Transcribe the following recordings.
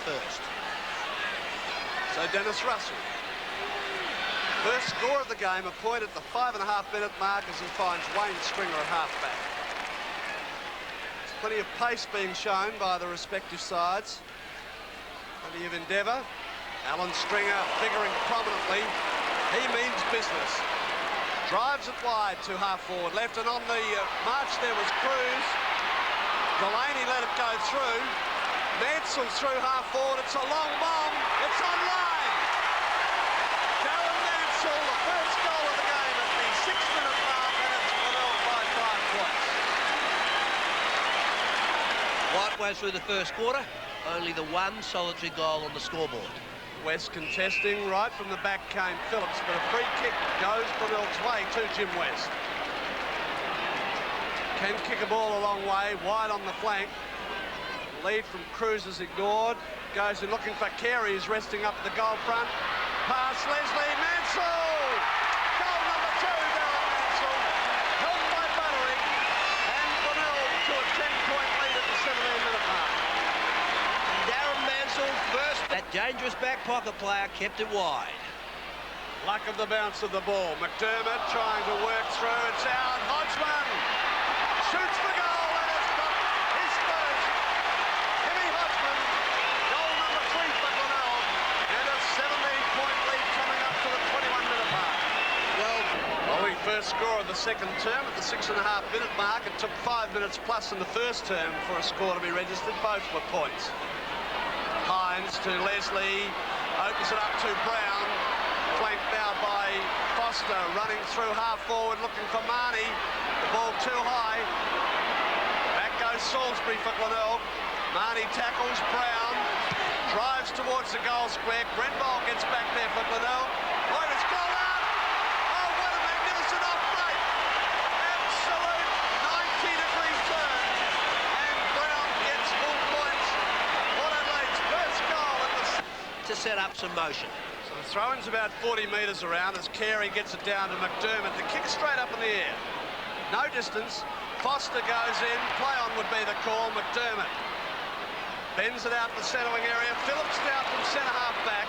first. So Dennis Russell, first score of the game, a point at the 5.5-minute mark as he finds Wayne Stringer at halfback. There's plenty of pace being shown by the respective sides. Plenty of endeavour. Alan Stringer figuring prominently. He means business. Drives it wide to half forward left, and on the march there was Cruz. Delaney let it go through. Mansell through half forward. It's a long bomb. It's on line. Darren Mansell, the first goal of the game at the 6-minute mark, and it's Glenelg by 5 points. Right way through the first quarter, only the one solitary goal on the scoreboard. West contesting, right from the back came Phillips, but a free kick goes Glenelg's way to Jim West. Can kick a ball a long way, wide on the flank. Lead from Cruz is ignored. Goes in looking for Carey, who's resting up at the goal front. Pass Leslie, Mansell! Goal number 2, Darren Mansell. Helped by Buttery. And Glenelg to a 10-point lead at the 17-minute mark. Darren Mansell first. That dangerous back pocket player kept it wide. Luck of the bounce of the ball. McDermott trying to work through. It's out. Hodgman shoots the goal, and it's got his first. Timmy Hodgman, goal number 3 for Glenelg, and a 17-point lead coming up to the 21-minute mark. Well, Following first score of the second term at the 6.5-minute mark, it took 5 minutes plus in the first term for a score to be registered. Both were points. Hines to Leslie, opens it up to Brown, flanked now by Foster, running through half forward looking for Marnie. The ball too high. Back goes Salisbury for Glenelg. Marnie tackles Brown, drives towards the goal square. Grenbold gets back there for Glenelg. Oh, it's gone out! Oh, what a magnificent off-break! Absolute 90-degree turn, and Brown gets full points. Port Adelaide's first goal at the... to set up some motion. So the throw-in's about 40 metres around as Carey gets it down to McDermott. The kick straight up in the air. No distance. Foster goes in. Play on would be the call. McDermott bends it out the centering area. Phillips down from centre half back.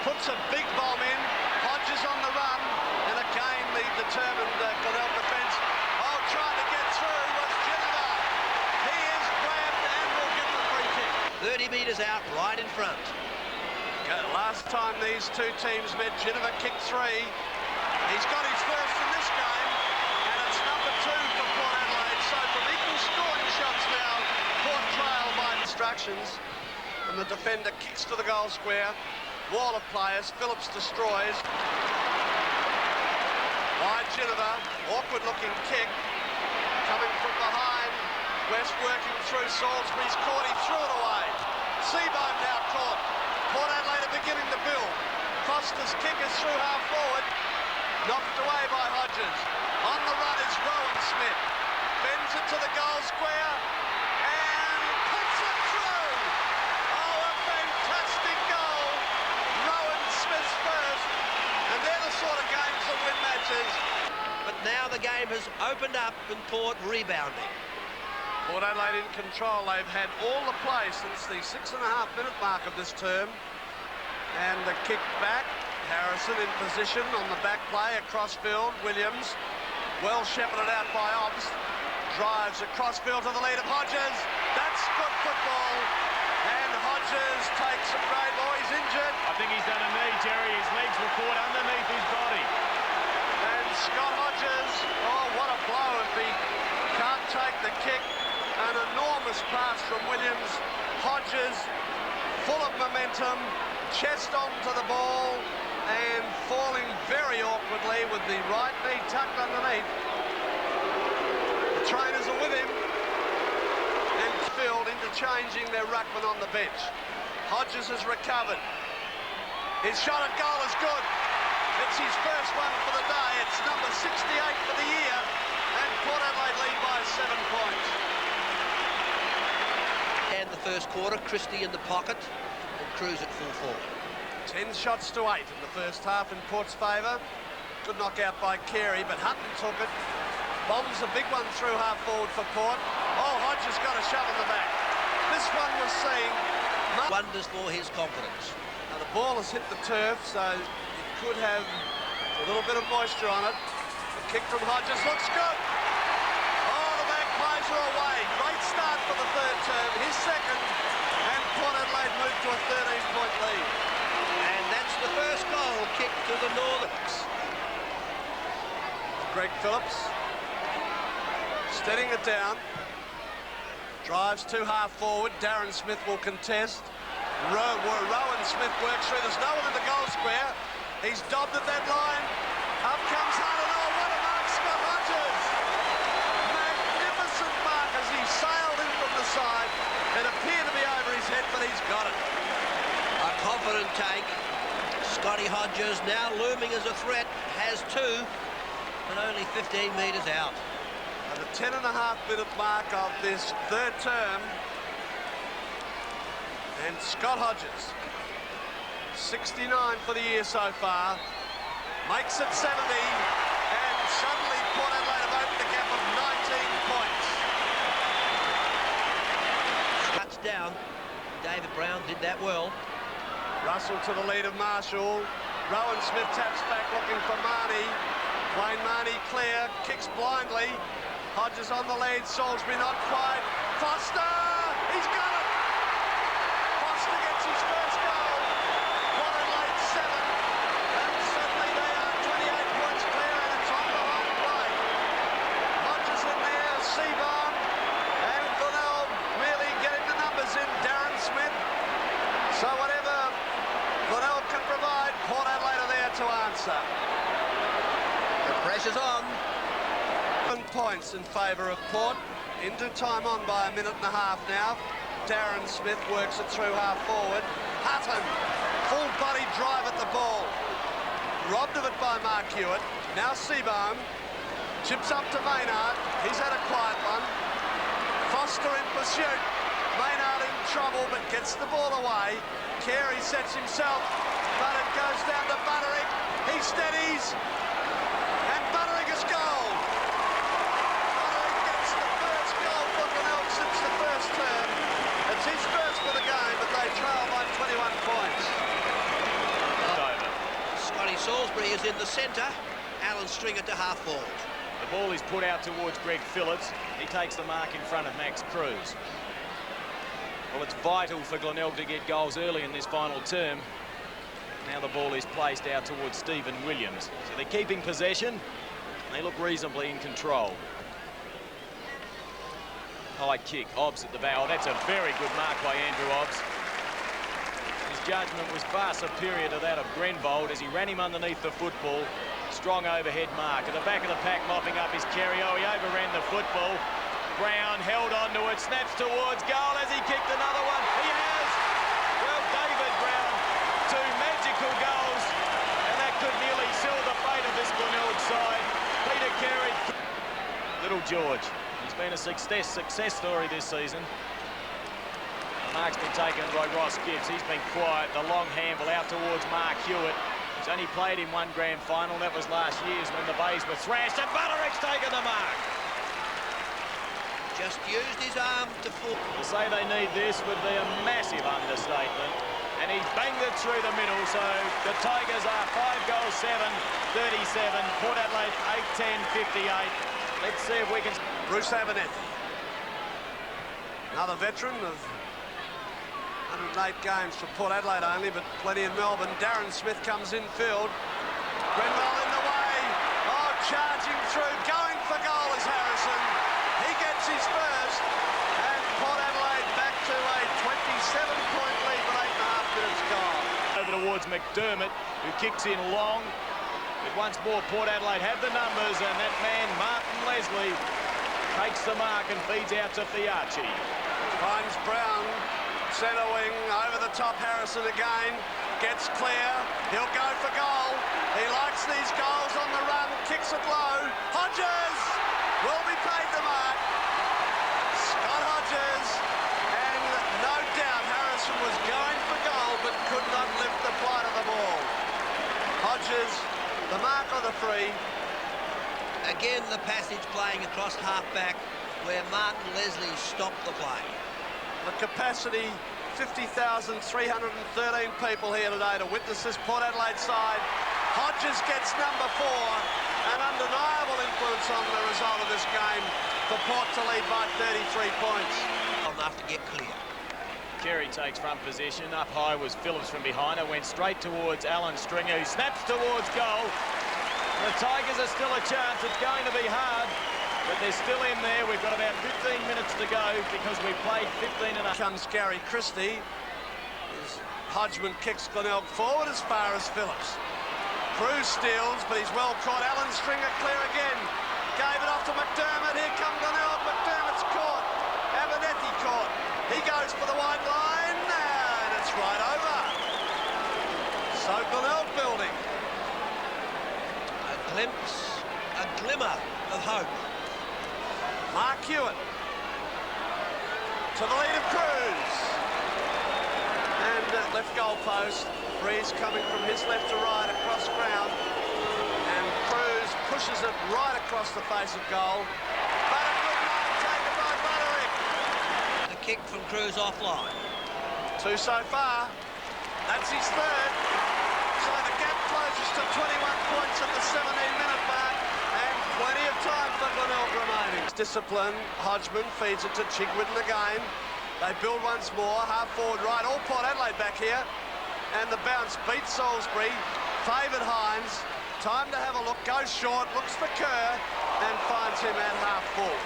Puts a big bomb in. Hodges on the run. And again the determined Glenelg defence. Oh, trying to get through was Jennifer. He is grabbed and will give the free kick. 30 metres out, right in front. Last time these two teams met, Jennifer kicked 3. He's got his first in this game, and it's number 2 for Port Adelaide. So from equal scoring shots now, Port trail by instructions, and the defender kicks to the goal square. Wall of players, Phillips destroys. Wide Jennifer, awkward looking kick, coming from behind. West working through Salisbury's court, he threw it away. Seabohm now caught. Port Adelaide are beginning to build. Foster's kick is through half forward. Knocked away by Hodges. On the run is Rowan Smith. Bends it to the goal square and puts it through. Oh, a fantastic goal. Rowan Smith's first. And they're the sort of games that win matches. But now the game has opened up and Port rebounding. Port Adelaide in control. They've had all the play since the 6.5-minute mark of this term. And the kick back. Harrison in position on the back play across field. Williams well shepherded out by Obbs. Drives across field to the lead of Hodges. That's good football. And Hodges takes a great ball. He's injured. I think he's done a knee, Jerry. His legs were caught underneath his body. And Scott Hodges, oh, what a blow if he can't take the kick. An enormous pass from Williams. Hodges, full of momentum, chest onto the ball and falling very awkwardly with the right knee tucked underneath. The trainers are with him. And field interchanging their ruckman on the bench. Hodges has recovered. His shot at goal is good. It's his first one for the day. It's number 68 for the year. And Port Adelaide lead by 7 points. And the first quarter, Christie in the pocket and Cruz at full forward. 10 shots to 8 in the first half in Port's favour. Good knockout by Carey, but Hutton took it. Bombs a big one through half forward for Port. Oh, Hodges got a shove in the back. This one was seen Wonders for his confidence. Now the ball has hit the turf, so it could have a little bit of moisture on it. The kick from Hodges looks good. Oh, the Magpies are away. Great start for the third term, his second, and Port Adelaide moved to a 13-point lead. And that's the first goal kicked to the Northerns. Greg Phillips steadying it down. Drives to half forward. Darren Smith will contest. Rowan Smith works through. There's no one in the goal square. He's dobbed at that line. Up comes Harden. Oh, what a mark, Scott Hodges. Magnificent mark as he sailed in from the side. It appeared to be over his head, but he's got it. A confident take. Scotty Hodges now looming as a threat. Has two, but only 15 metres out. At the 10.5-minute mark of this third term. And Scott Hodges, 69 for the year so far, makes it 70, and suddenly Port Adelaide have opened a gap of 19 points. Cuts down. David Brown did that well. Russell to the lead of Marshall. Rowan Smith taps back looking for Marnie. Wayne Marnie clear, kicks blindly. Hodges on the lead, Salisbury not quite. Foster, he's got it! Foster gets his first goal. Port Adelaide 7, and suddenly they are 28 points clear, and it's on the home plate. Hodges in there, Seaborn, and Glenelg really getting the numbers in. Darren Smith. So whatever Glenelg can provide, Port Adelaide are there to answer. The pressure's on. 7 points in favour of Port. Into time on by a minute and a half now. Darren Smith works it through half forward. Hutton, full body drive at the ball. Robbed of it by Mark Hewitt. Now Seaborn chips up to Maynard. He's had a quiet one. Foster in pursuit. Maynard in trouble, but gets the ball away. Carey sets himself, but it goes down to Butterick. He steadies, and Butterick has goal. Butterick gets the first goal for Glenelg since the first term. It's his first for the game, but they trail by 21 points. Scotty Salisbury is in the centre. Alan Stringer to half forward. The ball is put out towards Greg Phillips. He takes the mark in front of Max Cruz. Well, it's vital for Glenelg to get goals early in this final term. Now the ball is placed out towards Stephen Williams. So they're keeping possession. They look reasonably in control. High kick, Obbs at the back. Oh, that's a very good mark by Andrew Obbs. His judgment was far superior to that of Grenvold as he ran him underneath the football. Strong overhead mark. At the back of the pack, mopping up his carry. Oh, he overran the football. Brown held on to it, snaps towards goal as he kicked another one. He has! Well, David Brown, 2 magical goals, and that could nearly seal the fate of this Glenelg side. Peter Carey. Little George, he's been a success story this season. The mark's been taken by Ross Gibbs. He's been quiet. The long handle out towards Mark Hewitt. He's only played in one grand final. That was last year's when the Bays were thrashed, and Butterick's taken the mark. Just used his arm to full. To say they need this would be a massive understatement. And he banged it through the middle, so the Tigers are 5 goals, 7, 37. Port Adelaide 8, 10, 58. Let's see if we can... Bruce Abernethy. Another veteran of 108 games for Port Adelaide only, but plenty in Melbourne. Darren Smith comes in field. Grenville in the way. Oh, charging through. Going for goal is Harrison. He gets his first, and Port Adelaide back to a 27-point lead with 8.5 minutes gone. Over towards McDermott, who kicks in long. But once more, Port Adelaide have the numbers, and that man, Martin Leslie, takes the mark and feeds out to Fiachi. Finds Brown, centre wing, over the top, Harrison again. Gets clear, he'll go for goal. He likes these goals on the run, kicks it low. Hodges will be paid the mark. Scott Hodges, and no doubt Harrison was going for goal but could not lift the flight of the ball. Hodges, the mark on the free. Again, the passage playing across half-back where Martin Leslie stopped the play. The capacity 50,313 people here today to witness this Port Adelaide side. Hodges gets number 4, an undeniable influence on the result of this game for Port to lead by 33 points. Enough to get clear. Kerry takes front position. Up high was Phillips from behind her. Went straight towards Alan Stringer, who snaps towards goal. The Tigers are still a chance. It's going to be hard, but they're still in there. We've got about 15 minutes to go because we've played 15 and a half. Comes Gary Christie. Hodgman kicks Glenelg forward as far as Phillips. Cruz steals, but he's well caught. Alan Stringer clear again. Gave it off to McDermott. Here comes Glenelg. McDermott's caught. Abernethy caught. He goes for the wide line, and it's right over. So Glenelg building. A glimpse, a glimmer of hope. Mark Hewitt to the lead of Cruz. And left goal post. Breeze coming from his left to right across ground. And Cruz pushes it right across the face of goal. But a good mark taken by Butterick. The kick from Cruz offline. 2 so far. That's his 3rd. So the gap closes to 21 points at the 17-minute mark. And plenty of time for Glenelg remaining. Discipline. Hodgman feeds it to Chigwood in the game. They build once more. Half forward right. All Port Adelaide back here. And the bounce beats Salisbury. Favoured Hines. Time to have a look. Goes short. Looks for Kerr. And finds him at half full.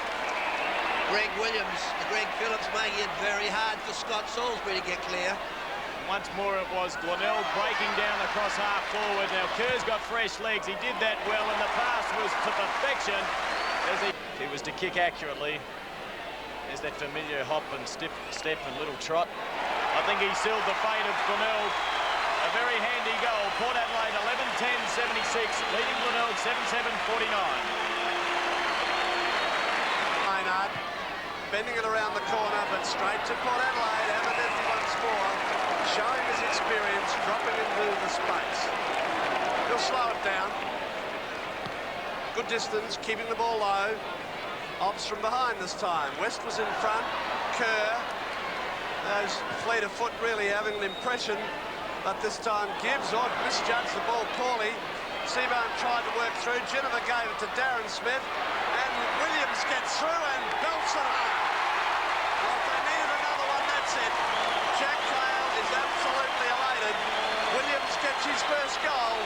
Greg Williams, Greg Phillips making it very hard for Scott Salisbury to get clear. Once more it was Glenelg breaking down across half forward. Now Kerr's got fresh legs. He did that well, and the pass was to perfection. As he was to kick accurately. There's that familiar hop and step and little trot. I think he sealed the fate of Glenelg. A very handy goal. Port Adelaide 11-10-76, leading Glenelg 7-7-49. Maynard bending it around the corner, but straight to Port Adelaide. Abernethy once more, showing his experience, dropping into the space. He'll slow it down. Good distance, keeping the ball low. Obbs from behind this time. West was in front. Kerr, those fleet of foot really having an impression, but this time Gibbs misjudged the ball poorly. Seabourn tried to work through. Jennifer gave it to Darren Smith, and Williams gets through and belts it home. Well, if they needed another one, that's it. Jack Cale is absolutely elated. Williams gets his first goal,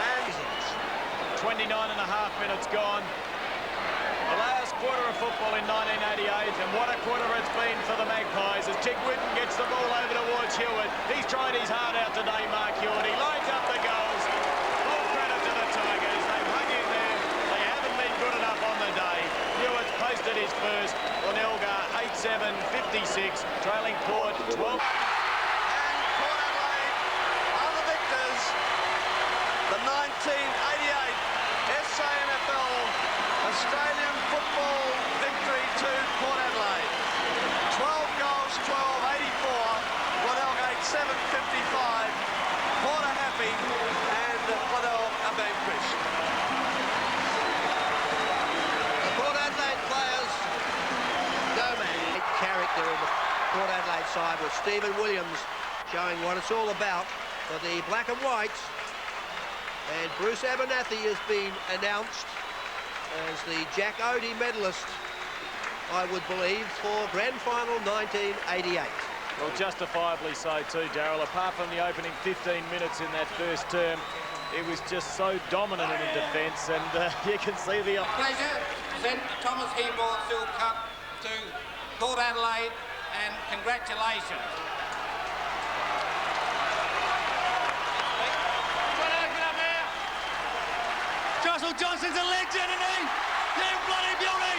and 29 and a half minutes gone. The last quarter of football in 1988, and what a quarter it's been for the Magpies as Chick Whitten gets the ball over towards Hewitt. He's tried his heart out today, Mark Hewitt. He lines up the goals. Full credit to the Tigers. They've hung in there. They haven't been good enough on the day. Hewitt's posted his first. Glenelg 8-7-56, trailing Port 12. And Port Adelaide are the victors. The 1988 SANFL Australian football victory to Port Adelaide. 12 goals, 12-84. Glenelg 8-7-55. Port are happy, and Glenelg are vanquished. The Port Adelaide players, no man. Character in the Port Adelaide side with Stephen Williams showing what it's all about for the black and whites. And Bruce Abernethy has been announced as the Jack Odie medalist, I would believe, for Grand Final 1988. Well, justifiably so too, Darryl. Apart from the opening 15 minutes in that first term, it was just so dominant in defence, and you can see the... Pleasure to present the Thomas Hebor Silk Cup to Port Adelaide, and congratulations. Russell Johnson's a legend, isn't he? You bloody beauty!